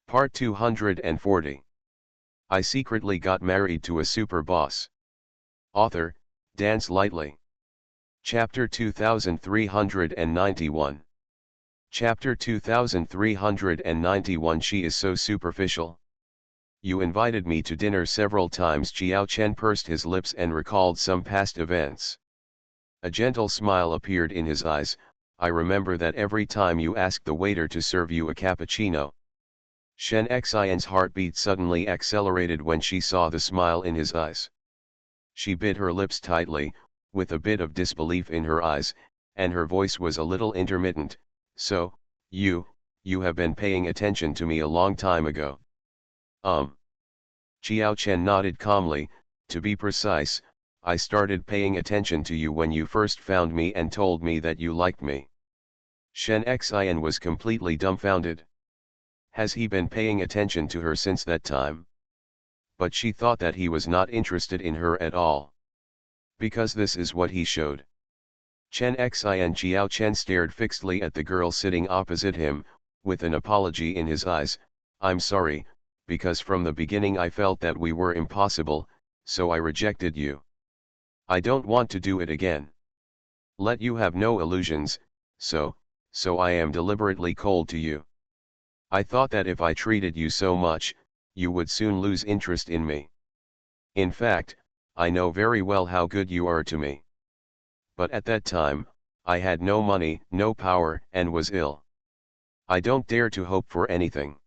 Part 240. I secretly got married to a super boss. Author, Dance Lightly. Chapter 2391. Chapter 2391. She is so superficial. You invited me to dinner several times. Jiao Chen pursed his lips and recalled some past events. A gentle smile appeared in his eyes. I remember that every time you asked the waiter to serve you a cappuccino. Shen Xian's heartbeat suddenly accelerated when she saw the smile in his eyes. She bit her lips tightly, with a bit of disbelief in her eyes, and her voice was a little intermittent. So, you have been paying attention to me a long time ago. Jiao Chen nodded calmly. To be precise, I started paying attention to you when you first found me and told me that you liked me. Shen Xian was completely dumbfounded. Has he been paying attention to her since that time? But she thought that he was not interested in her at all. Because this is what he showed. Chen Xian Jiao Chen stared fixedly at the girl sitting opposite him, with an apology in his eyes. I'm sorry, because from the beginning I felt that we were impossible, so I rejected you. I don't want to do it again. Let you have no illusions, so I am deliberately cold to you. I thought that if I treated you so much, you would soon lose interest in me. In fact, I know very well how good you are to me. But at that time, I had no money, no power, and was ill. I don't dare to hope for anything.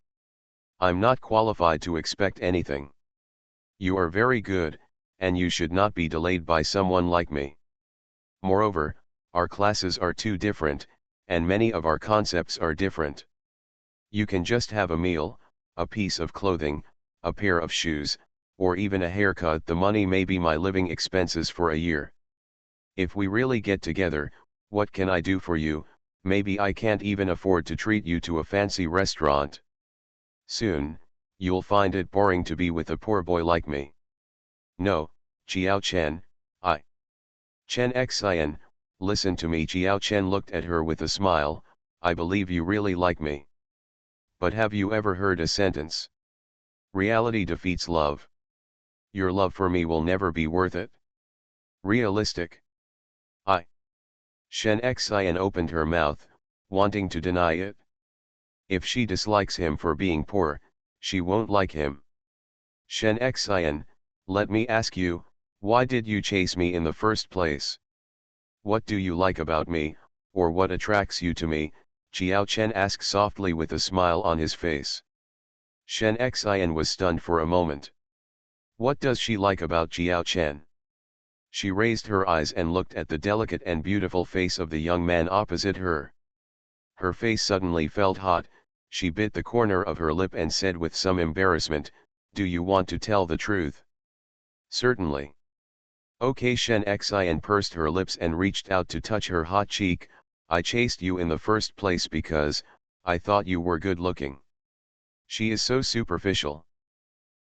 I'm not qualified to expect anything. You are very good, and you should not be delayed by someone like me. Moreover, our classes are too different, and many of our concepts are different. You can just have a meal, a piece of clothing, a pair of shoes, or even a haircut. The money may be my living expenses for a year. If we really get together, what can I do for you? Maybe I can't even afford to treat you to a fancy restaurant. Soon, you'll find it boring to be with a poor boy like me. No, Jiao Chen, Chen Xian, listen to me. Jiao Chen looked at her with a smile. I believe you really like me. But have you ever heard a sentence? Reality defeats love. Your love for me will never be worth it. Realistic. Shen Xian opened her mouth, wanting to deny it. If she dislikes him for being poor, she won't like him. Shen Xian, let me ask you, why did you chase me in the first place? What do you like about me, or what attracts you to me? Jiao Chen asked softly with a smile on his face. Shen Xian was stunned for a moment. What does she like about Jiao Chen? She raised her eyes and looked at the delicate and beautiful face of the young man opposite her. Her face suddenly felt hot. She bit the corner of her lip and said with some embarrassment, "Do you want to tell the truth?" "Certainly." Okay. Shen Xian pursed her lips and reached out to touch her hot cheek. I chased you in the first place because I thought you were good looking. She is so superficial.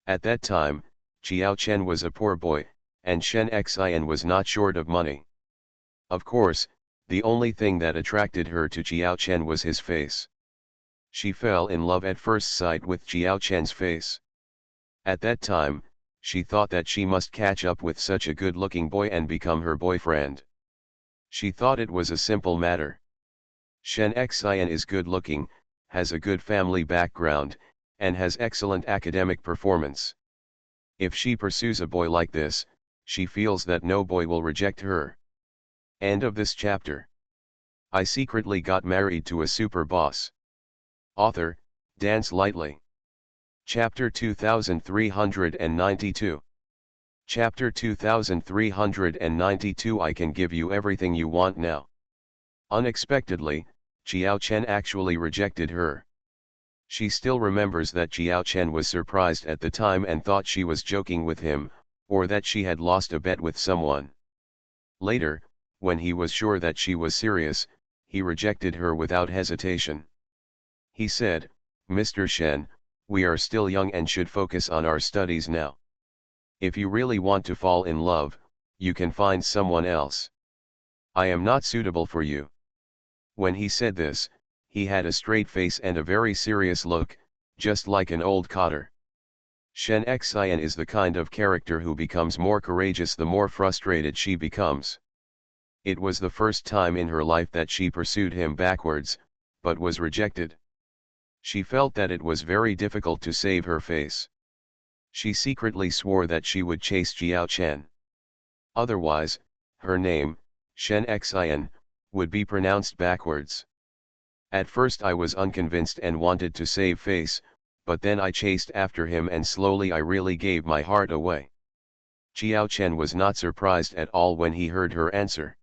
At that time, Jiao Chen was a poor boy, and Shen Xian was not short of money. Of course, the only thing that attracted her to Jiao Chen was his face. She fell in love at first sight with Jiao Chen's face. At that time, she thought that she must catch up with such a good-looking boy and become her boyfriend. She thought it was a simple matter. Shen Xian is good-looking, has a good family background, and has excellent academic performance. If she pursues a boy like this, she feels that no boy will reject her. End of this chapter. I secretly got married to a super boss. Author, Dance Lightly. Chapter 2392. Chapter 2392. I can give you everything you want now. Unexpectedly, Jiao Chen actually rejected her. She still remembers that Jiao Chen was surprised at the time and thought she was joking with him, or that she had lost a bet with someone. Later, when he was sure that she was serious, he rejected her without hesitation. He said, "Mr. Shen, we are still young and should focus on our studies now. If you really want to fall in love, you can find someone else. I am not suitable for you." When he said this, he had a straight face and a very serious look. just like an old cotter. Shen Xian is the kind of character who becomes more courageous the more frustrated she becomes. It was the first time in her life that she pursued him backwards, but was rejected. She felt that it was very difficult to save her face. She secretly swore that she would chase Jiao Chen. Otherwise, her name, Shen Xian, would be pronounced backwards. At first I was unconvinced and wanted to save face, but then I chased after him and slowly I really gave my heart away. Jiao Chen was not surprised at all when he heard her answer.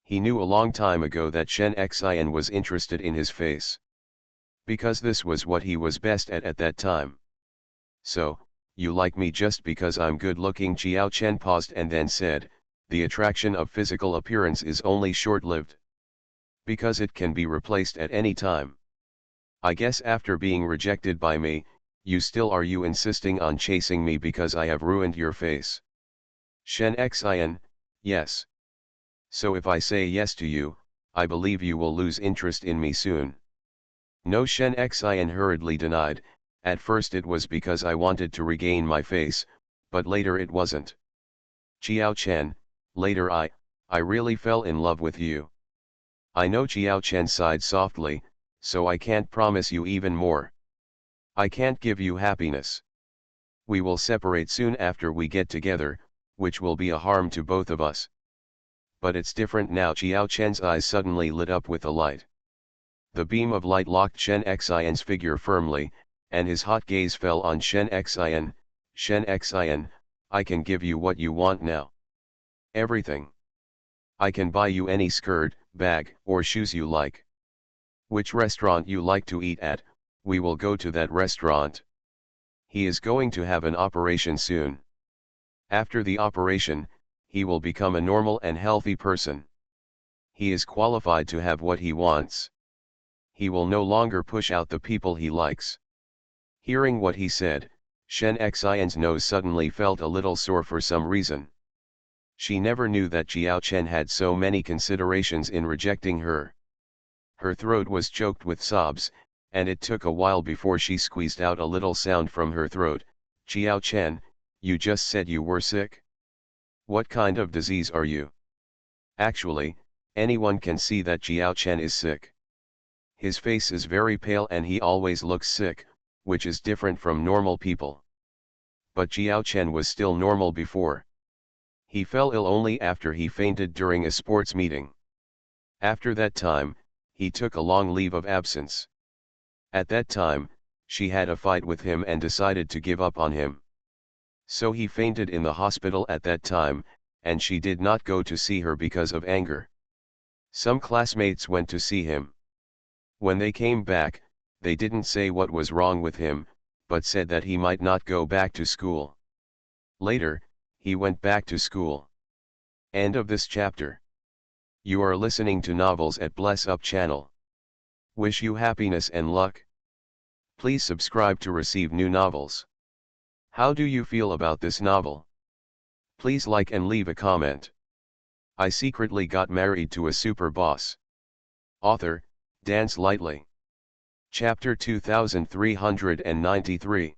He knew a long time ago that Shen Xian was interested in his face. Because this was what he was best at that time. So, you like me just because I'm good looking? Jiao Chen paused and then said, the attraction of physical appearance is only short-lived. Because it can be replaced at any time. I guess after being rejected by me, you still are you insisting on chasing me because I have ruined your face? Shen Xian, yes. So if I say yes to you, I believe you will lose interest in me soon. No, Shen Xian hurriedly denied, at first it was because I wanted to regain my face, but later it wasn't. Jiao Chen, later I really fell in love with you. I know. Jiao Chen sighed softly, so I can't promise you even more. I can't give you happiness. We will separate soon after we get together, which will be a harm to both of us. But it's different now. Jiao Chen's eyes suddenly lit up with a light. The beam of light locked Shen Xian's figure firmly, and his hot gaze fell on Shen Xian. Shen Xian, I can give you what you want now. Everything. I can buy you any skirt, bag, or shoes you like. Which restaurant you like to eat at, we will go to that restaurant. He is going to have an operation soon. After the operation, he will become a normal and healthy person. He is qualified to have what he wants. He will no longer push out the people he likes. Hearing what he said, Shen Xian's nose suddenly felt a little sore for some reason. She never knew that Jiao Chen had so many considerations in rejecting her. Her throat was choked with sobs, and it took a while before she squeezed out a little sound from her throat. Jiao Chen, you just said you were sick? What kind of disease are you? Actually, anyone can see that Jiao Chen is sick. His face is very pale and he always looks sick, which is different from normal people. But Jiao Chen was still normal before. He fell ill only after he fainted during a sports meeting. After that time, he took a long leave of absence. At that time, she had a fight with him and decided to give up on him. So he fainted in the hospital at that time, and she did not go to see her because of anger. Some classmates went to see him. When they came back, they didn't say what was wrong with him, but said that he might not go back to school. Later, he went back to school. End of this chapter. You are listening to novels at Bless Up channel. Wish you happiness and luck. Please subscribe to receive new novels. How do you feel about this novel? Please like and leave a comment. I secretly got married to a super boss. Author, Dance Lightly. Chapter 2393.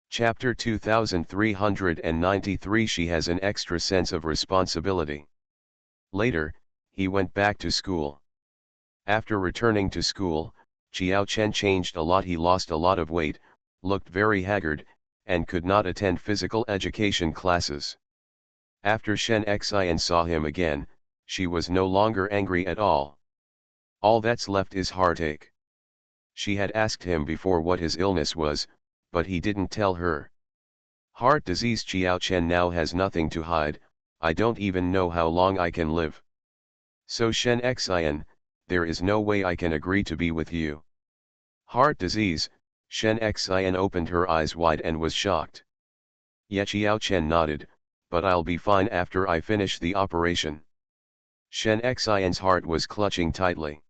Chapter 2393. She has an extra sense of responsibility. Later, he went back to school. After returning to school, Jiao Chen changed a lot. He lost a lot of weight, looked very haggard, and could not attend physical education classes. After Shen Xian saw him again, she was no longer angry at all. All that's left is heartache. She had asked him before what his illness was, but he didn't tell her. Heart disease. Jiao Chen now has nothing to hide. I don't even know how long I can live. So Shen Xian, there is no way I can agree to be with you. Heart disease. Shen Xian opened her eyes wide and was shocked. Yeah, Jiao Chen nodded, but I'll be fine after I finish the operation. Shen Xian's heart was clutching tightly.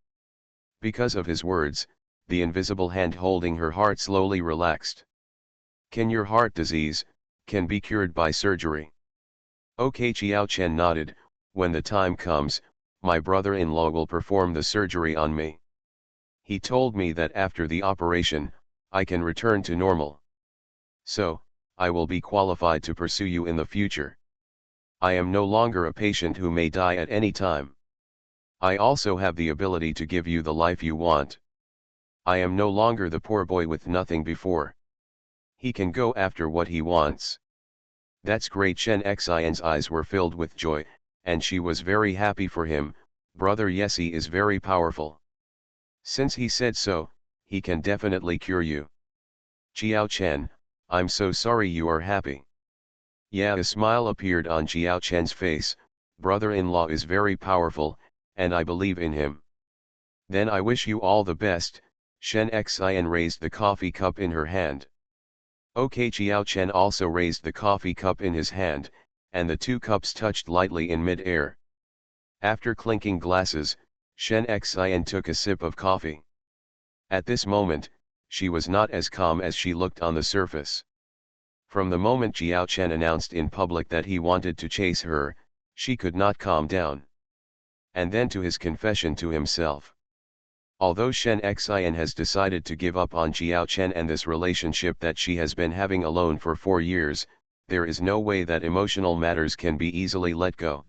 Because of his words, the invisible hand holding her heart slowly relaxed. Can your heart disease can be cured by surgery? Okay, Jiao Chen nodded. When the time comes, my brother-in-law will perform the surgery on me. He told me that after the operation, I can return to normal. So, I will be qualified to pursue you in the future. I am no longer a patient who may die at any time. I also have the ability to give you the life you want. I am no longer the poor boy with nothing before. He can go after what he wants. That's great. Shen Xian's eyes were filled with joy, and she was very happy for him. Brother Yesi is very powerful. Since he said so, he can definitely cure you. Jiao Chen, I'm so sorry you are happy. Yeah, a smile appeared on Jiao Chen's face. Brother-in-law is very powerful, and I believe in him. Then I wish you all the best. Shen Xian raised the coffee cup in her hand. Okay, Jiao Chen also raised the coffee cup in his hand, and the two cups touched lightly in mid-air. After clinking glasses, Shen Xian took a sip of coffee. At this moment, she was not as calm as she looked on the surface. From the moment Jiao Chen announced in public that he wanted to chase her, she could not calm down. And then to his confession to himself. Although Shen Xian has decided to give up on Jiao Chen and this relationship that she has been having alone for 4 years, there is no way that emotional matters can be easily let go.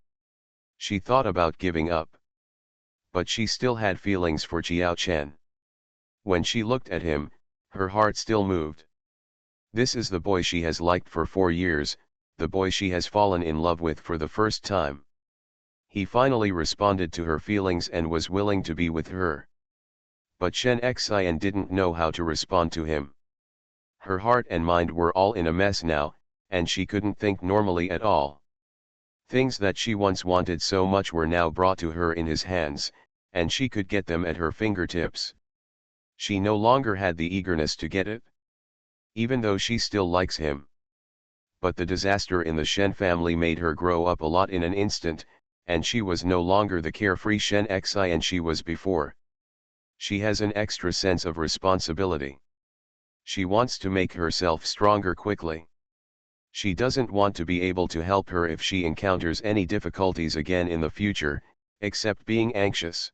She thought about giving up. But she still had feelings for Jiao Chen. When she looked at him, her heart still moved. This is the boy she has liked for 4 years, the boy she has fallen in love with for the first time. He finally responded to her feelings and was willing to be with her. But Shen Xian didn't know how to respond to him. Her heart and mind were all in a mess now, and she couldn't think normally at all. Things that she once wanted so much were now brought to her in his hands, and she could get them at her fingertips. She no longer had the eagerness to get it. Even though she still likes him. But the disaster in the Shen family made her grow up a lot in an instant, and she was no longer the carefree Shen Xian she was before. She has an extra sense of responsibility. She wants to make herself stronger quickly. She doesn't want to be able to help her if she encounters any difficulties again in the future, except being anxious.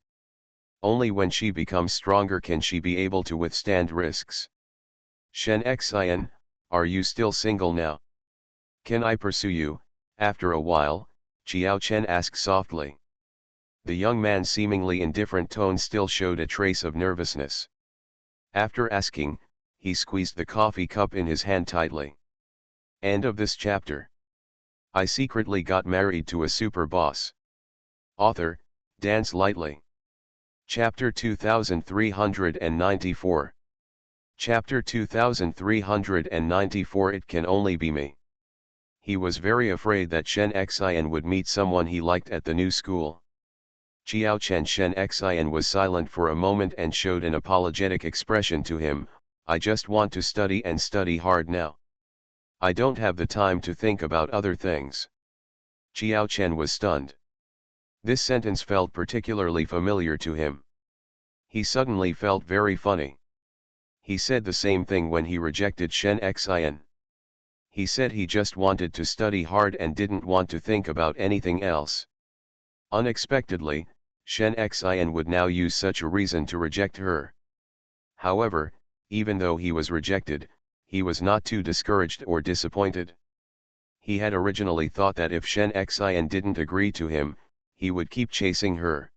Only when she becomes stronger can she be able to withstand risks. Shen Xian, are you still single now? Can I pursue you? After a while, Jiao Chen asked softly. The young man seemingly indifferent tone still showed a trace of nervousness. After asking, he squeezed the coffee cup in his hand tightly. End of this chapter. I secretly got married to a super boss. Author, Dance Lightly. Chapter 2394. Chapter 2394. It can only be me. He was very afraid that Shen Xian would meet someone he liked at the new school. Jiao Chen. Shen Xian was silent for a moment and showed an apologetic expression to him. I just want to study and study hard now. I don't have the time to think about other things. Jiao Chen was stunned. This sentence felt particularly familiar to him. He suddenly felt very funny. He said the same thing when he rejected Shen Xian. He said he just wanted to study hard and didn't want to think about anything else. Unexpectedly, Shen Xian would now use such a reason to reject her. However, even though he was rejected, he was not too discouraged or disappointed. He had originally thought that if Shen Xian didn't agree to him, he would keep chasing her.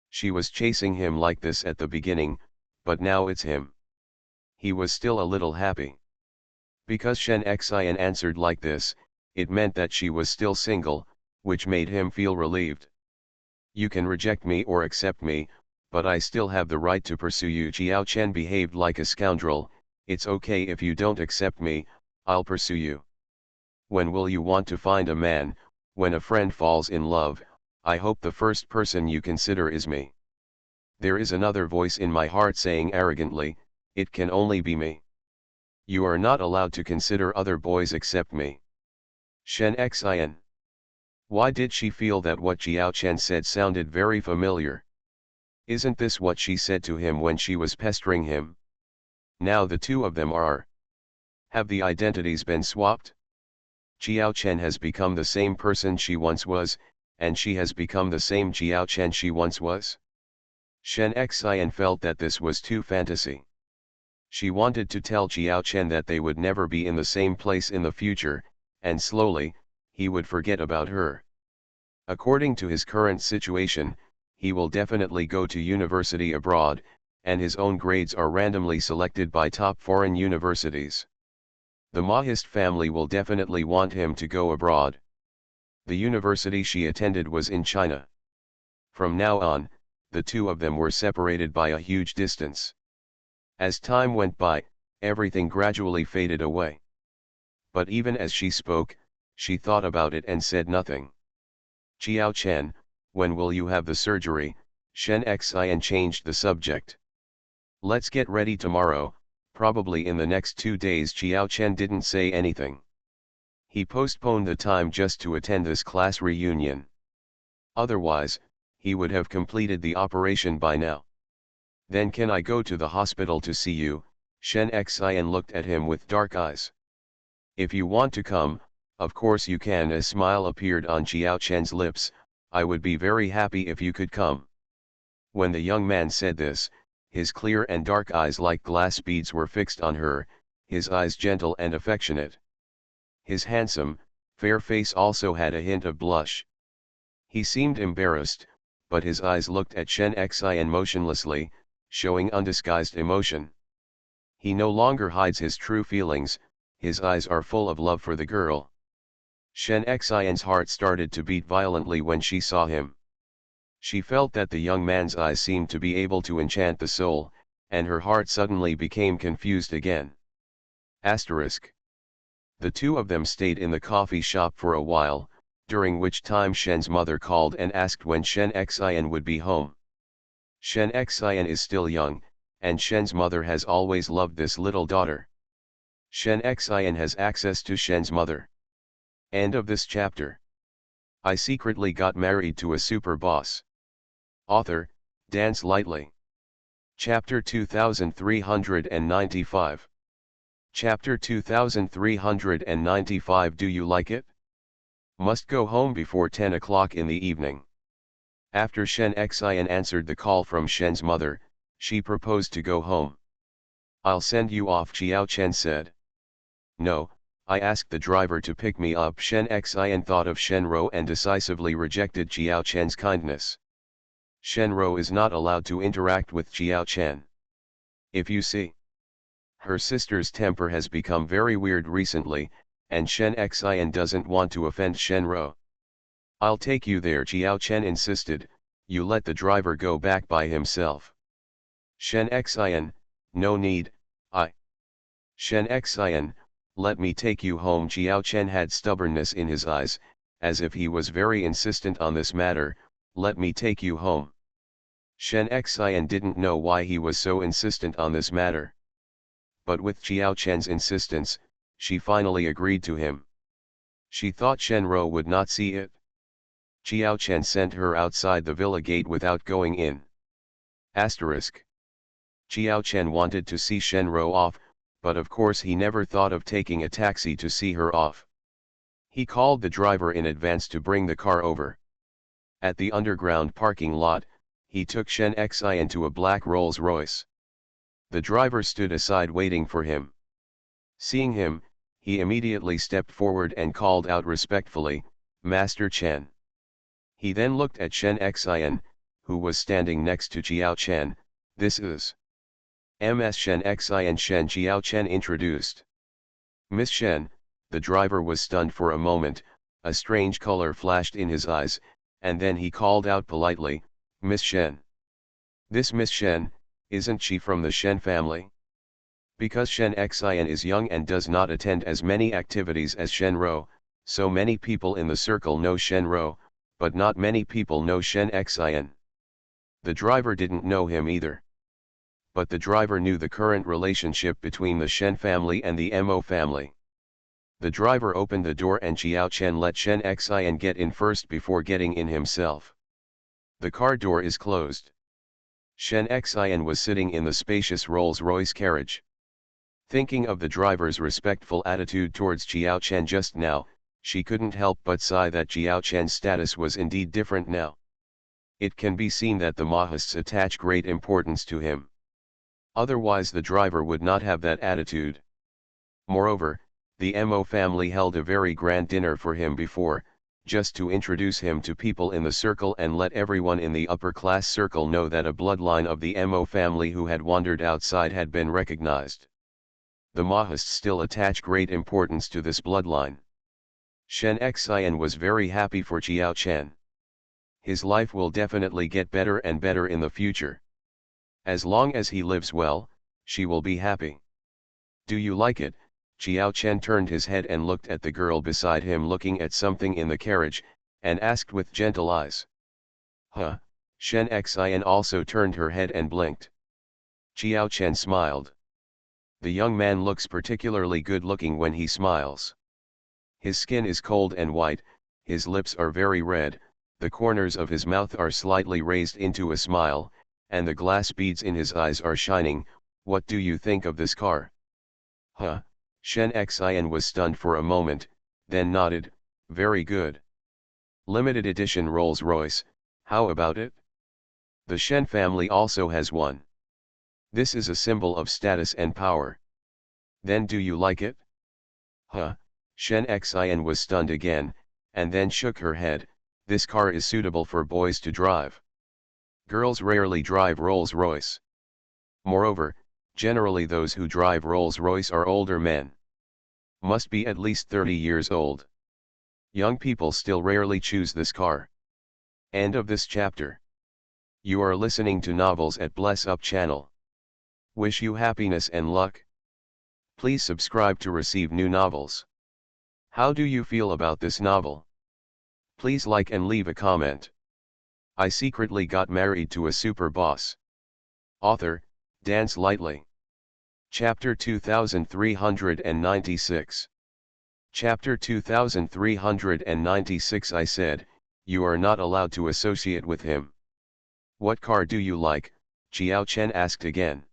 She was chasing him like this at the beginning, but now it's him. He was still a little happy. Because Shen Xian answered like this, it meant that she was still single, which made him feel relieved. You can reject me or accept me, but I still have the right to pursue you. Jiao Chen behaved like a scoundrel. It's okay if you don't accept me, I'll pursue you. When will you want to find a man? When a friend falls in love, I hope the first person you consider is me. There is another voice in my heart saying arrogantly, it can only be me. You are not allowed to consider other boys except me. Shen Xian. Why did she feel that what Jiao Chen said sounded very familiar? Isn't this what she said to him when she was pestering him? Now the two of them are. Have the identities been swapped? Jiao Chen has become the same person she once was, and she has become the same Jiao Chen she once was? Shen Xian felt that this was too fantasy. She wanted to tell Jiao Chen that they would never be in the same place in the future, and slowly, he would forget about her. According to his current situation, he will definitely go to university abroad, and his own grades are randomly selected by top foreign universities. The Mahist family will definitely want him to go abroad. The university she attended was in China. From now on, the two of them were separated by a huge distance. As time went by, everything gradually faded away. But even as she spoke, she thought about it and said nothing. Jiao Chen, when will you have the surgery? Shen Xian changed the subject. Let's get ready tomorrow, probably in the next 2 days. Jiao Chen didn't say anything. He postponed the time just to attend this class reunion. Otherwise, he would have completed the operation by now. Then can I go to the hospital to see you? Shen Xian looked at him with dark eyes. If you want to come, of course you can. A smile appeared on Jiao Chen's lips. I would be very happy if you could come. When the young man said this, his clear and dark eyes like glass beads were fixed on her, his eyes gentle and affectionate. His handsome, fair face also had a hint of blush. He seemed embarrassed, but his eyes looked at Shen Xian motionlessly, showing undisguised emotion. He no longer hides his true feelings, his eyes are full of love for the girl. Shen Xian's heart started to beat violently when she saw him. She felt that the young man's eyes seemed to be able to enchant the soul, and her heart suddenly became confused again. Asterisk. The two of them stayed in the coffee shop for a while, during which time Shen's mother called and asked when Shen Xian would be home. Shen Xian is still young, and Shen's mother has always loved this little daughter. Shen Xian has access to Shen's mother. End of this chapter. I secretly got married to a super boss. Author, Dance Lightly. Chapter 2395. Chapter 2395. Do you like it? Must go home before 10 o'clock in the evening. After Shen Xian answered the call from Shen's mother, she proposed to go home. I'll send you off, Jiao Chen said. No, I asked the driver to pick me up. Shen Xian thought of Shen Ro and decisively rejected Jiao Chen's kindness. Shen Ro is not allowed to interact with Jiao Chen. If you see. Her sister's temper has become very weird recently, and Shen Xian doesn't want to offend Shen Ro. I'll take you there, Jiao Chen insisted. You let the driver go back by himself. Shen Xian, no need, Shen Xian, let me take you home. Jiao Chen had stubbornness in his eyes, as if he was very insistent on this matter. Let me take you home. Shen Xian didn't know why he was so insistent on this matter. But with Jiao Chen's insistence, she finally agreed to him. She thought Shen Ro would not see it. Jiao Chen sent her outside the villa gate without going in. Asterisk. Jiao Chen wanted to see Shen Ro off, but of course he never thought of taking a taxi to see her off. He called the driver in advance to bring the car over. At the underground parking lot, he took Shen Xian to a black Rolls-Royce. The driver stood aside waiting for him. Seeing him, he immediately stepped forward and called out respectfully, Master Chen. He then looked at Shen Xian, who was standing next to Jiao Chen. This is Ms. Shen Xian. Shen Jiao Chen introduced. Miss Shen. The driver was stunned for a moment, a strange color flashed in his eyes, and then he called out politely, Miss Shen. This Miss Shen, isn't she from the Shen family? Because Shen Xian is young and does not attend as many activities as Shen Ro, so many people in the circle know Shen Ro, but not many people know Shen Xian. The driver didn't know him either. But the driver knew the current relationship between the Shen family and the Mo family. The driver opened the door and Jiao Chen let Shen Xian get in first before getting in himself. The car door is closed. Shen Xian was sitting in the spacious Rolls-Royce carriage. Thinking of the driver's respectful attitude towards Jiao Chen just now, she couldn't help but sigh that Jiao Chen's status was indeed different now. It can be seen that the Mahists attach great importance to him. Otherwise the driver would not have that attitude. Moreover, the Mo family held a very grand dinner for him before, just to introduce him to people in the circle and let everyone in the upper class circle know that a bloodline of the Mo family who had wandered outside had been recognized. The Mahists still attach great importance to this bloodline. Shen Xian was very happy for Chiao Chen. His life will definitely get better and better in the future. As long as he lives well, she will be happy. Do you like it? Chiao Chen turned his head and looked at the girl beside him looking at something in the carriage, and asked with gentle eyes. Huh? Shen Xian also turned her head and blinked. Chiao Chen smiled. The young man looks particularly good looking when he smiles. His skin is cold and white, his lips are very red, the corners of his mouth are slightly raised into a smile, and the glass beads in his eyes are shining. What do you think of this car? Huh? Shen Xian was stunned for a moment, then nodded, very good. Limited edition Rolls-Royce, how about it? The Shen family also has one. This is a symbol of status and power. Then do you like it? Huh? Shen Xian was stunned again, and then shook her head. This car is suitable for boys to drive. Girls rarely drive Rolls-Royce. Moreover, generally those who drive Rolls-Royce are older men. Must be at least 30 years old. Young people still rarely choose this car. End of this chapter. You are listening to Novels at Bless Up channel. Wish you happiness and luck. Please subscribe to receive new novels. How do you feel about this novel? Please like and leave a comment. I secretly got married to a super boss. Author, Dance Lightly. Chapter 2396. Chapter 2396. I said, you are not allowed to associate with him. What car do you like? Chiao Chen asked again.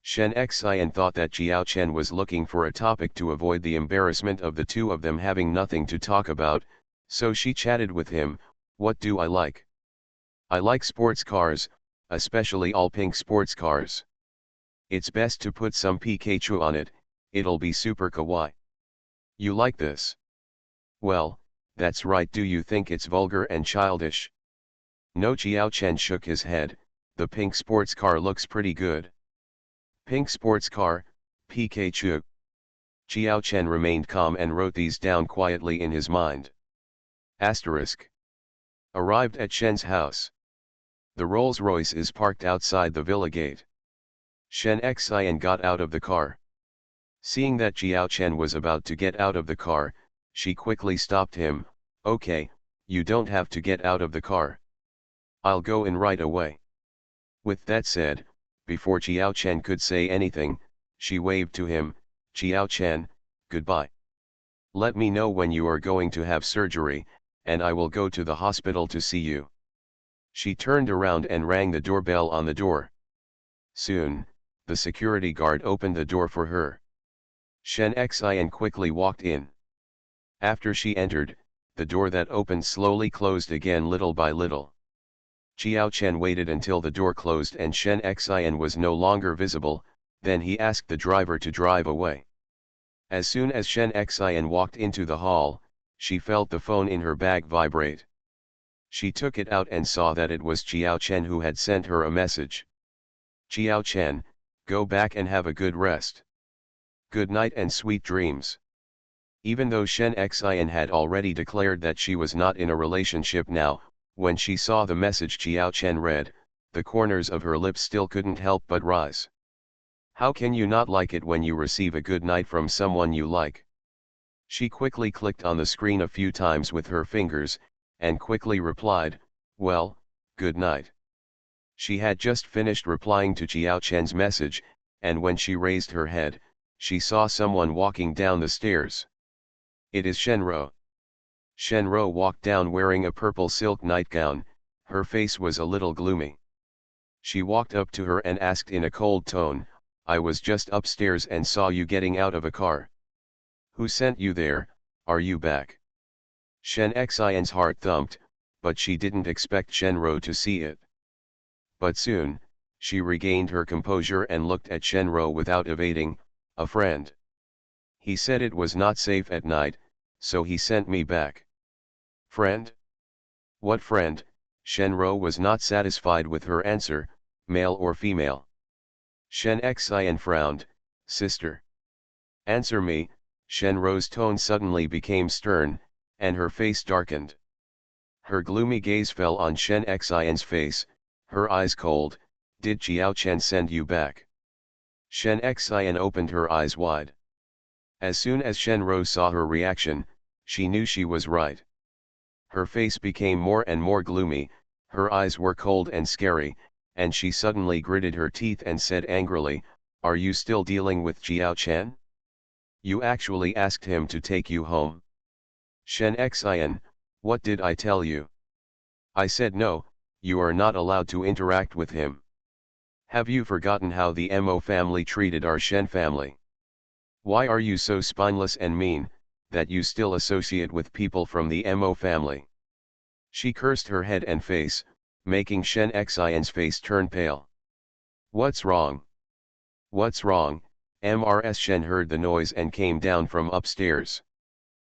Shen Xian thought that Chiao Chen was looking for a topic to avoid the embarrassment of the two of them having nothing to talk about, so she chatted with him. What do I like? I like sports cars, especially all pink sports cars. It's best to put some Pikachu on it, it'll be super kawaii. You like this? Well, that's right. Do you think it's vulgar and childish? No, Chiao Chen shook his head. The pink sports car looks pretty good. Pink sports car, Pikachu. Chiao Chen remained calm and wrote these down quietly in his mind. Asterisk. Arrived at Shen's house. The Rolls-Royce is parked outside the villa gate. Shen Xian got out of the car. Seeing that Chiao Chen was about to get out of the car, she quickly stopped him. Okay, you don't have to get out of the car. I'll go in right away. With that said, before Chiao Chen could say anything, she waved to him. Chiao Chen, goodbye. Let me know when you are going to have surgery, and I will go to the hospital to see you. She turned around and rang the doorbell on the door. Soon, the security guard opened the door for her. Shen Xian quickly walked in. After she entered, the door that opened slowly closed again little by little. Chiao Chen waited until the door closed and Shen Xian was no longer visible, then he asked the driver to drive away. As soon as Shen Xian walked into the hall, she felt the phone in her bag vibrate. She took it out and saw that it was Chiao Chen who had sent her a message. Chiao Chen, go back and have a good rest. Good night and sweet dreams. Even though Shen Xian had already declared that she was not in a relationship now, when she saw the message Chiao Chen read, the corners of her lips still couldn't help but rise. How can you not like it when you receive a good night from someone you like? She quickly clicked on the screen a few times with her fingers, and quickly replied, well, good night. She had just finished replying to Chiao Chen's message, and when she raised her head, she saw someone walking down the stairs. It is Shenro. Shenro walked down wearing a purple silk nightgown, her face was a little gloomy. She walked up to her and asked in a cold tone, I was just upstairs and saw you getting out of a car. Who sent you there? Are you back? Shen Xian's heart thumped, but she didn't expect Shenro to see it. But soon, She regained her composure and looked at Shenro without evading. A friend. He said it was not safe at night, so he sent me back. Friend? What friend? Shenro was not satisfied with her answer, male or female. Shen Xian frowned. Sister. Answer me. Shenro's tone suddenly became stern, and her face darkened. Her gloomy gaze fell on Shen Xian's face, her eyes cold. Did Jiao Chen send you back? Shen Xian opened her eyes wide. As soon as Shenro saw her reaction, she knew she was right. Her face became more and more gloomy, her eyes were cold and scary, and she suddenly gritted her teeth and said angrily, "Are you still dealing with Jiao Chen? You actually asked him to take you home?" Shen Xian, what did I tell you? I said no, you are not allowed to interact with him. Have you forgotten how the Mo family treated our Shen family? Why are you so spineless and mean, that you still associate with people from the Mo family? She cursed her head and face, making Shen Xian's face turn pale. What's wrong? What's wrong? Mrs. Shen heard the noise and came down from upstairs.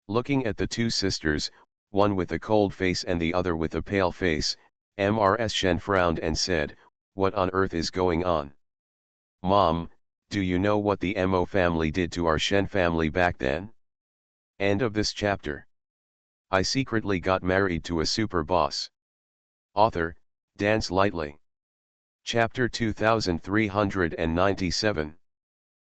Looking at the two sisters, one with a cold face and the other with a pale face, Mrs. Shen frowned and said, "What on earth is going on? Mom, do you know what the Mo family did to our Shen family back then?" End of this chapter. I secretly got married to a super boss. Author, Dance Lightly. Chapter 2397.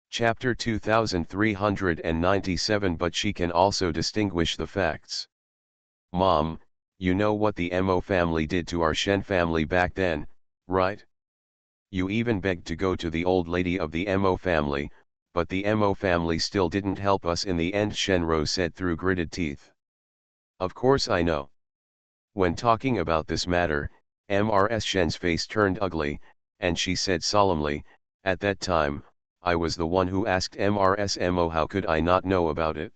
Chapter 2397. But she can also distinguish the facts. Mom, you know what the Mo family did to our Shen family back then, right? You even begged to go to the old lady of the Mo family, but the Mo family still didn't help us in the end, Shenro said through gritted teeth. Of course I know. When talking about this matter, Mrs. Shen's face turned ugly, and she said solemnly, "At that time, I was the one who asked Mrs. Mo, how could I not know about it?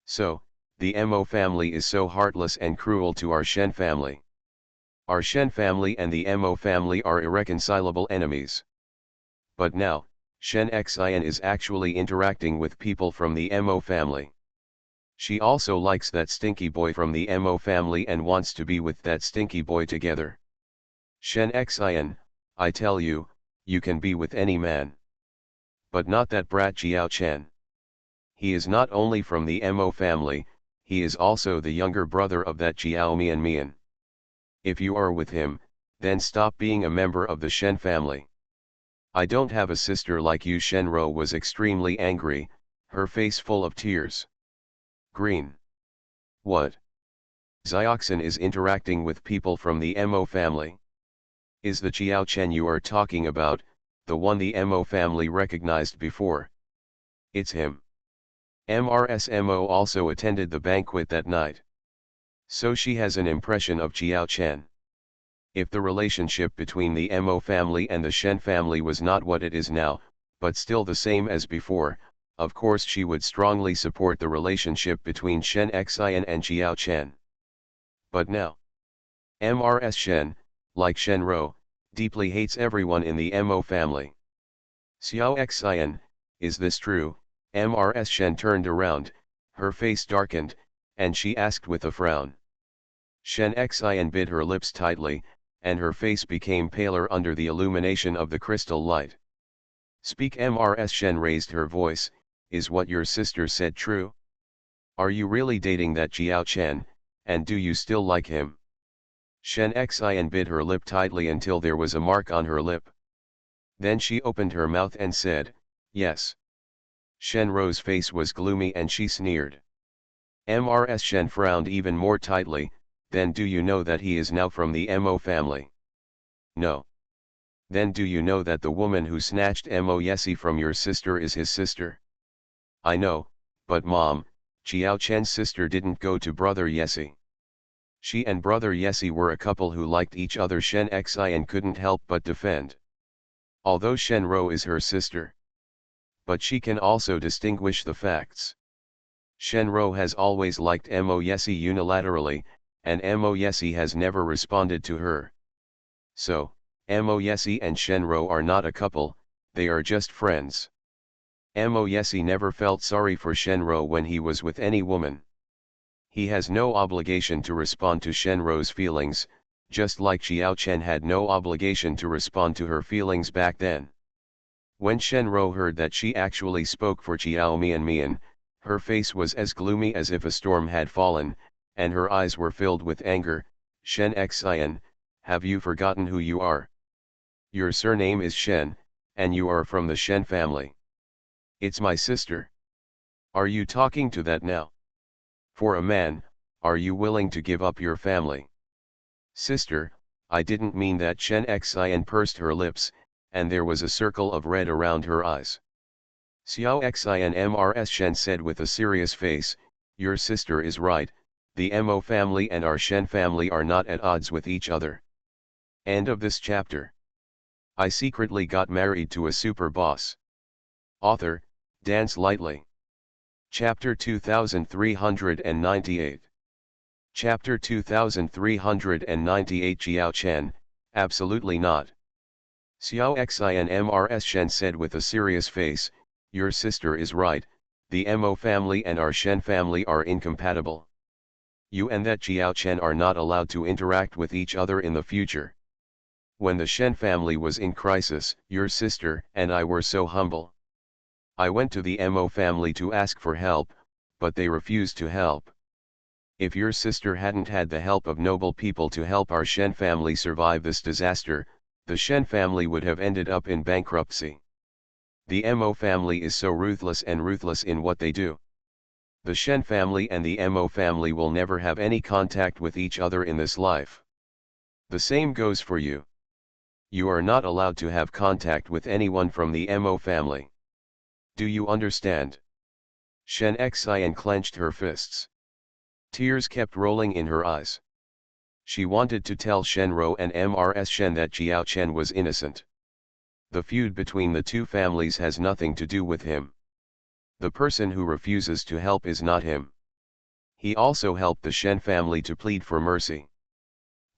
So, the Mo family is so heartless and cruel to our Shen family. Our Shen family and the Mo family are irreconcilable enemies. But now, Shen Xian is actually interacting with people from the Mo family. She also likes that stinky boy from the Mo family and wants to be with that stinky boy together. Shen Xian, I tell you, you can be with any man. But not that brat Jiao Chen. He is not only from the Mo family, he is also the younger brother of that Jiao Mian. If you are with him, then stop being a member of the Shen family. I don't have a sister like you." Shenro was extremely angry, her face full of tears. Green. What? Xioxin is interacting with people from the Mo family. Is the Jiao Chen you are talking about, the one the Mo family recognized before? It's him. Mrs. Mo also attended the banquet that night. So she has an impression of Jiao Chen. If the relationship between the Mo family and the Shen family was not what it is now, but still the same as before, of course she would strongly support the relationship between Shen Xian and Jiao Chen. But now, Mrs. Shen, like Shenro, deeply hates everyone in the Mo family. Xiao Xian, is this true? Mrs. Shen turned around, her face darkened, and she asked with a frown. Shen Xian bit her lips tightly, and her face became paler under the illumination of the crystal light. Speak. Mrs. Shen raised her voice, is what your sister said true? Are you really dating that Jiao Chen, and do you still like him? Shen Xian bit her lip tightly until there was a mark on her lip. Then she opened her mouth and said, yes. Shenro's face was gloomy and she sneered. Mrs. Shen frowned even more tightly, then do you know that he is now from the Mo family? No. Then do you know that the woman who snatched Mo Yesi from your sister is his sister? I know, but Mom, Jiao Chen's sister didn't go to brother Yesi. She and brother Yesi were a couple who liked each other. Shen Xian couldn't help but defend. Although Shenro is her sister. But she can also distinguish the facts. Shenro has always liked Mo Yesi unilaterally, and Mo Yesi has never responded to her. So, Mo Yesi and Shenro are not a couple, they are just friends. Mo Yesi never felt sorry for Shenro when he was with any woman. He has no obligation to respond to Shenro's feelings, just like Xiao Chen had no obligation to respond to her feelings back then. When Shenro heard that she actually spoke for Xiao Mian, her face was as gloomy as if a storm had fallen, and her eyes were filled with anger. Shen Xian, have you forgotten who you are? Your surname is Shen, and you are from the Shen family. It's my sister. Are you talking to that now? For a man, are you willing to give up your family? Sister, I didn't mean that. Shen Xian pursed her lips, and there was a circle of red around her eyes. Xiao Xian Mrs. Shen said with a serious face, your sister is right, the Mo family and our Shen family are not at odds with each other. End of this chapter. I secretly got married to a super boss. Author, Dance Lightly. Chapter 2398. Chapter 2398. Xiao Chen, absolutely not. Xiao Xian Mrs. Shen said with a serious face, your sister is right, the Mo family and our Shen family are incompatible. You and that Xiao Chen are not allowed to interact with each other in the future. When the Shen family was in crisis, your sister and I were so humble. I went to the Mo family to ask for help, but they refused to help. If your sister hadn't had the help of noble people to help our Shen family survive this disaster, the Shen family would have ended up in bankruptcy. The Mo family is so ruthless in what they do. The Shen family and the Mo family will never have any contact with each other in this life. The same goes for you. You are not allowed to have contact with anyone from the Mo family. Do you understand? Shen Xian clenched her fists. Tears kept rolling in her eyes. She wanted to tell Shenro and Mrs. Shen that Xiao Chen was innocent. The feud between the two families has nothing to do with him. The person who refuses to help is not him. He also helped the Shen family to plead for mercy.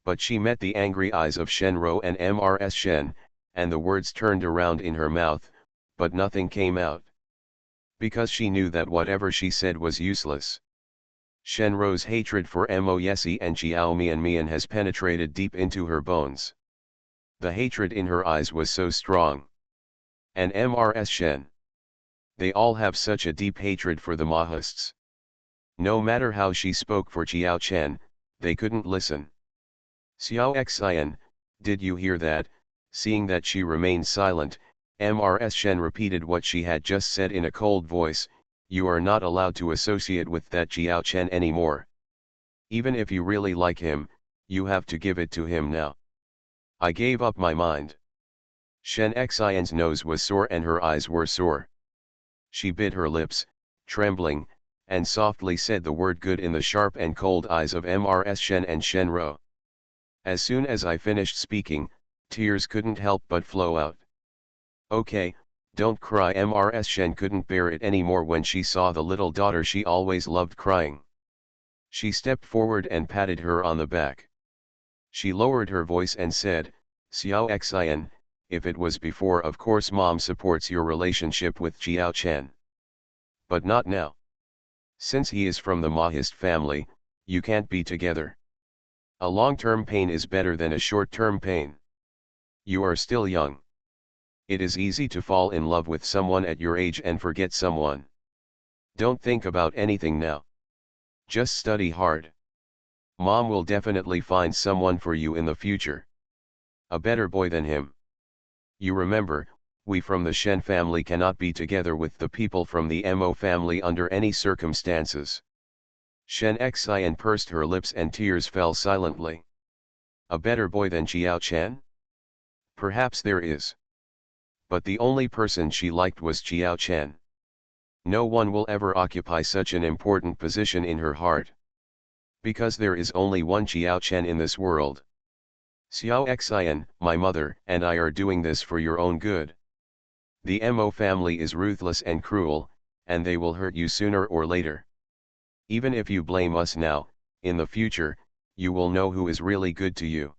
But she met the angry eyes of Shenro and Mrs. Shen, and the words turned around in her mouth, but nothing came out. Because she knew that whatever she said was useless. Shenro's hatred for Mo Yesi and Xiao Mian has penetrated deep into her bones. The hatred in her eyes was so strong. And Mrs. Shen. They all have such a deep hatred for the Mahists. No matter how she spoke for Xiao Chen, they couldn't listen. Xiao Xian, did you hear that? Seeing that she remained silent, Mrs. Shen repeated what she had just said in a cold voice, you are not allowed to associate with that Xiao Chen anymore. Even if you really like him, you have to give it to him now. I gave up my mind. Shen Xian's nose was sore and her eyes were sore. She bit her lips, trembling, and softly said the word good in the sharp and cold eyes of Mrs. Shen and Shenro. As soon as I finished speaking, tears couldn't help but flow out. Okay, don't cry. Mrs. Shen couldn't bear it anymore when she saw the little daughter she always loved crying. She stepped forward and patted her on the back. She lowered her voice and said, Xiao Xian, if it was before, of course Mom supports your relationship with Xiao Chen. But not now. Since he is from the Mahist family, you can't be together. A long-term pain is better than a short-term pain. You are still young. It is easy to fall in love with someone at your age and forget someone. Don't think about anything now. Just study hard. Mom will definitely find someone for you in the future. A better boy than him. You remember, we from the Shen family cannot be together with the people from the Mo family under any circumstances. Shen Xian pursed her lips and tears fell silently. A better boy than Xiao Chen? Perhaps there is. But the only person she liked was Xiao Chen. No one will ever occupy such an important position in her heart. Because there is only one Xiao Chen in this world. Xiao Xian, my mother and I are doing this for your own good. The Mo family is ruthless and cruel, and they will hurt you sooner or later. Even if you blame us now, in the future, you will know who is really good to you.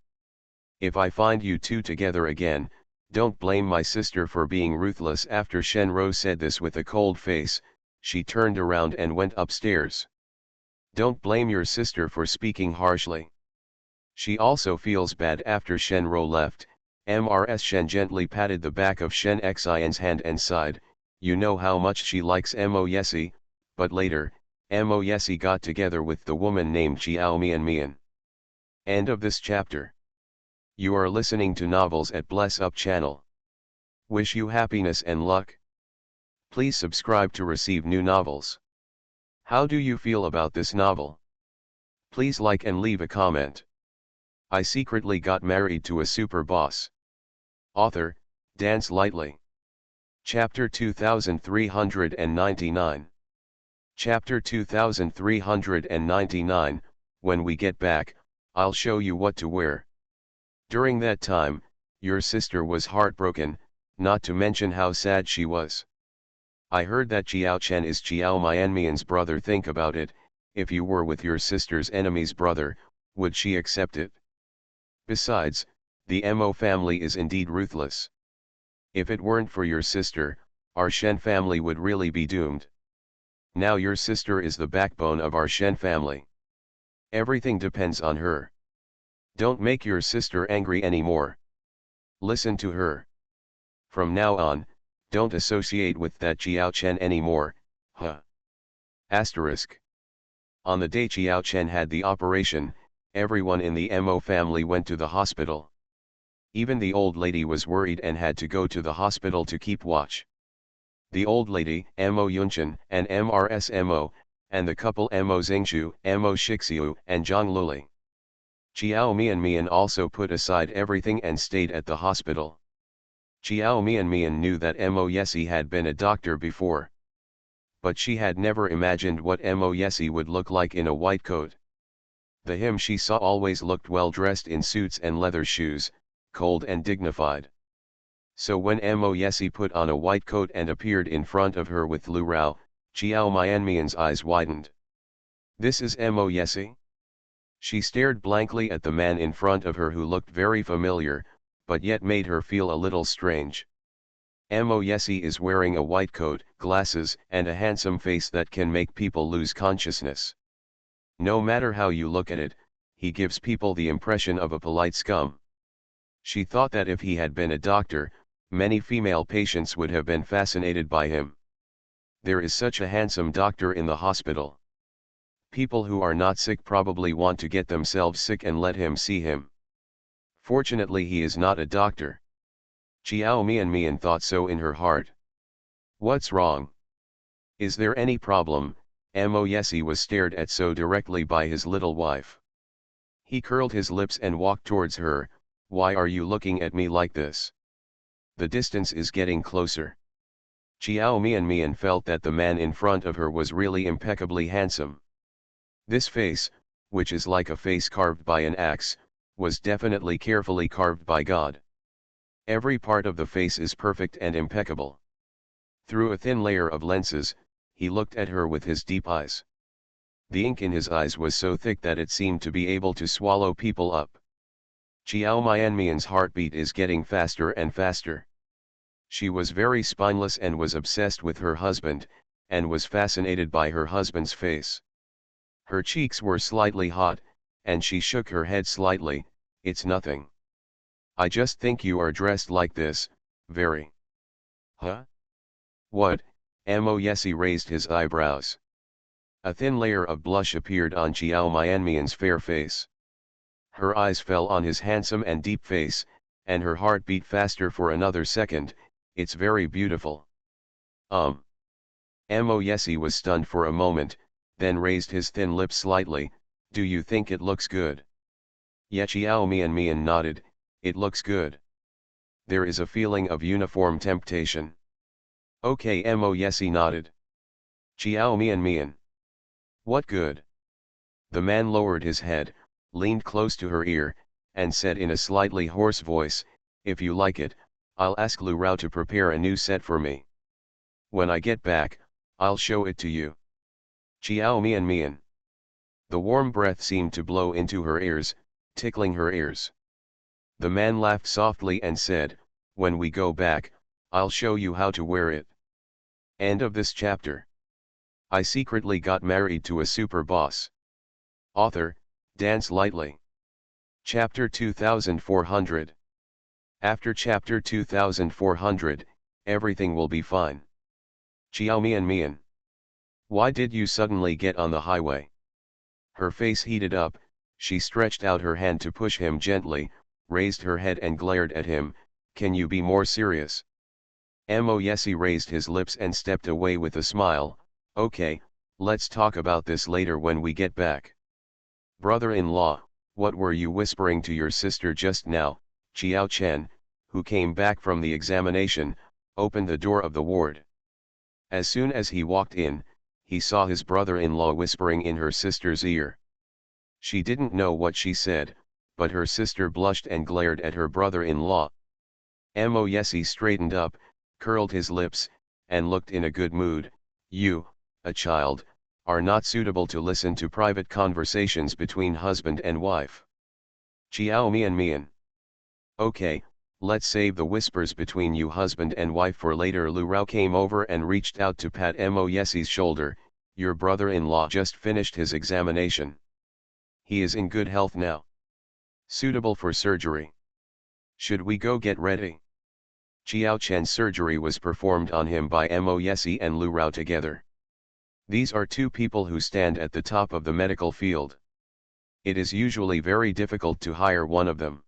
If I find you two together again, don't blame my sister for being ruthless. After Shenro said this with a cold face, she turned around and went upstairs. Don't blame your sister for speaking harshly. She also feels bad. After Shenro left, Mrs. Shen gently patted the back of Shen Xian's hand and sighed, you know how much she likes Mo Yesi, but later, Mo Yesi got together with the woman named Xiao Mian Mian. End of this chapter. You are listening to Novels at Bless Up channel. Wish you happiness and luck. Please subscribe to receive new novels. How do you feel about this novel? Please like and leave a comment. I secretly got married to a super boss. Author, Dance Lightly. Chapter 2399. Chapter 2399, when we get back, I'll show you what to wear. During that time, your sister was heartbroken, not to mention how sad she was. I heard that Jiao Chen is Jiao Mianmian's brother. Think about it, if you were with your sister's enemy's brother, would she accept it? Besides, the Mo family is indeed ruthless. If it weren't for your sister, our Shen family would really be doomed. Now your sister is the backbone of our Shen family. Everything depends on her. Don't make your sister angry anymore. Listen to her. From now on, don't associate with that Jiao Chen anymore, huh? Asterisk. On the day Jiao Chen had the operation, everyone in the Mo family went to the hospital. Even the old lady was worried and had to go to the hospital to keep watch. The old lady, Mo Yunchen, and Mrs. Mo, and the couple Mo Xingxu, Mo Shixiu, and Zhang Luli. Xiao Mian also put aside everything and stayed at the hospital. Xiao Mian knew that Mo Yesi had been a doctor before. But she had never imagined what Mo Yesi would look like in a white coat. The him she saw always looked well dressed in suits and leather shoes, cold and dignified. So when Mo Yesi put on a white coat and appeared in front of her with Lu Rao, Xiao Mianmian's eyes widened. This is Mo Yesi? She stared blankly at the man in front of her who looked very familiar, but yet made her feel a little strange. Mo Yesi is wearing a white coat, glasses, and a handsome face that can make people lose consciousness. No matter how you look at it, he gives people the impression of a polite scum. She thought that if he had been a doctor, many female patients would have been fascinated by him. There is such a handsome doctor in the hospital. People who are not sick probably want to get themselves sick and let him see him. Fortunately he is not a doctor. Xiao Mian thought so in her heart. What's wrong? Is there any problem? Mo Yesi was stared at so directly by his little wife. He curled his lips and walked towards her. Why are you looking at me like this? The distance is getting closer. Xiao Mian felt that the man in front of her was really impeccably handsome. This face, which is like a face carved by an axe, was definitely carefully carved by God. Every part of the face is perfect and impeccable. Through a thin layer of lenses, he looked at her with his deep eyes. The ink in his eyes was so thick that it seemed to be able to swallow people up. Xiao Mianmian's heartbeat is getting faster and faster. She was very spineless and was obsessed with her husband, and was fascinated by her husband's face. Her cheeks were slightly hot, and she shook her head slightly. It's nothing. I just think you are dressed like this, very. Huh? What? Mo Yesi raised his eyebrows. A thin layer of blush appeared on Xiao Mianmian's fair face. Her eyes fell on his handsome and deep face, and her heart beat faster for another second. It's very beautiful. Mo Yesi was stunned for a moment, then raised his thin lips slightly. Do you think it looks good? Ye Xiao Mian nodded. It looks good. There is a feeling of uniform temptation. Okay, Mo Yesi nodded. Xiao Mian. What good? The man lowered his head, leaned close to her ear, and said in a slightly hoarse voice, if you like it, I'll ask Lu Rao to prepare a new set for me. When I get back, I'll show it to you. Xiao Mian. The warm breath seemed to blow into her ears, tickling her ears. The man laughed softly and said, "When we go back, I'll show you how to wear it." End of this chapter. I secretly got married to a super boss. Author, Dance Lightly. Chapter 2400. After chapter 2400, everything will be fine. Chiao Mian Mian. Why did you suddenly get on the highway? Her face heated up, she stretched out her hand to push him gently, raised her head and glared at him. Can you be more serious? Mo Yesi raised his lips and stepped away with a smile. Okay, let's talk about this later when we get back. Brother-in-law, what were you whispering to your sister just now? Chiao Chen, who came back from the examination, opened the door of the ward. As soon as he walked in, he saw his brother-in-law whispering in her sister's ear. She didn't know what she said, but her sister blushed and glared at her brother-in-law. Mo Yesi straightened up, curled his lips, and looked in a good mood. You, a child, are not suitable to listen to private conversations between husband and wife. Chiao Mian Mian. Okay, let's save the whispers between you husband and wife for later. Lu Rao came over and reached out to pat Mo Yesi's shoulder. Your brother-in-law just finished his examination. He is in good health now. Suitable for surgery. Should we go get ready? Chiao Chen's surgery was performed on him by Mo Yesi and Lu Rao together. These are two people who stand at the top of the medical field. It is usually very difficult to hire one of them.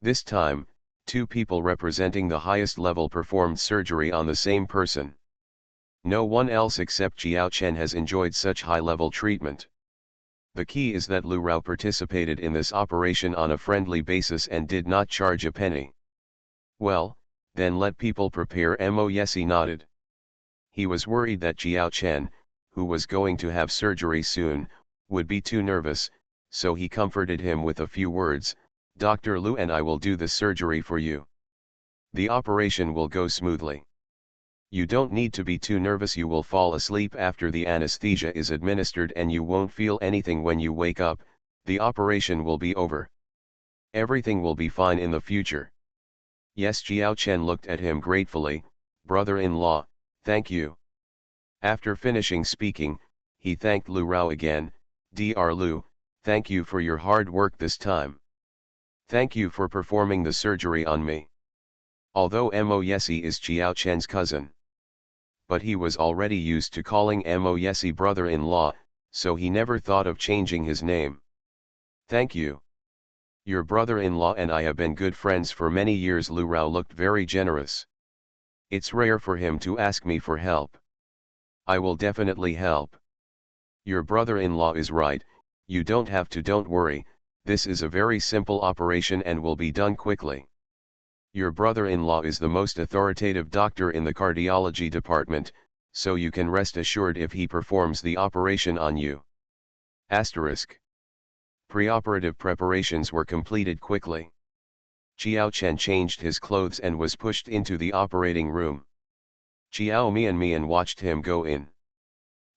This time, two people representing the highest level performed surgery on the same person. No one else except Chiao Chen has enjoyed such high-level treatment. The key is that Lu Rao participated in this operation on a friendly basis and did not charge a penny. Well, then let people prepare. Mo Yesi nodded. He was worried that Chiao Chen, who was going to have surgery soon, would be too nervous, so he comforted him with a few words. Dr. Lu and I will do the surgery for you. The operation will go smoothly. You don't need to be too nervous. You will fall asleep after the anesthesia is administered and you won't feel anything when you wake up. The operation will be over. Everything will be fine in the future. Yes, Chiao Chen looked at him gratefully. Brother-in-law, thank you. After finishing speaking, he thanked Lu Rao again. Dr. Lu, thank you for your hard work this time. Thank you for performing the surgery on me. Although Mo Yesi is Chiao Chen's cousin, but he was already used to calling Mo Yesi brother-in-law, so he never thought of changing his name. Thank you. Your brother-in-law and I have been good friends for many years. Lu Rao looked very generous. It's rare for him to ask me for help. I will definitely help. Your brother-in-law is right, you don't have to. Don't worry, this is a very simple operation and will be done quickly. Your brother-in-law is the most authoritative doctor in the cardiology department, so you can rest assured if he performs the operation on you. Asterisk. Preoperative preparations were completed quickly. Chiao Chen changed his clothes and was pushed into the operating room. Chiao Mian Mian watched him go in.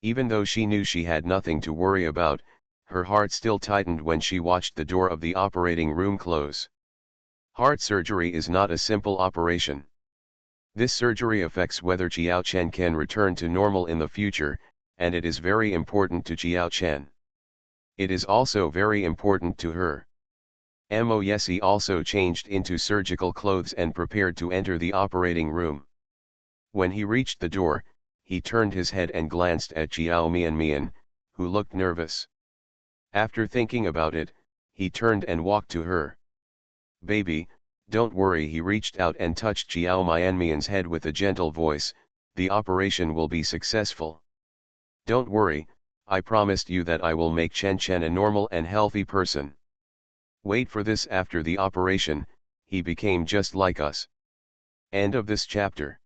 Even though she knew she had nothing to worry about, her heart still tightened when she watched the door of the operating room close. Heart surgery is not a simple operation. This surgery affects whether Chiao Chen can return to normal in the future, and it is very important to Chiao Chen. It is also very important to her. Mo Yesi also changed into surgical clothes and prepared to enter the operating room. When he reached the door, he turned his head and glanced at Chiao Mian Mian, who looked nervous. After thinking about it, he turned and walked to her. Baby, don't worry. He reached out and touched Chiao Mian Mian's head with a gentle voice. The operation will be successful. Don't worry, I promised you that I will make Chen Chen a normal and healthy person. Wait for this. After the operation, he became just like us. End of this chapter.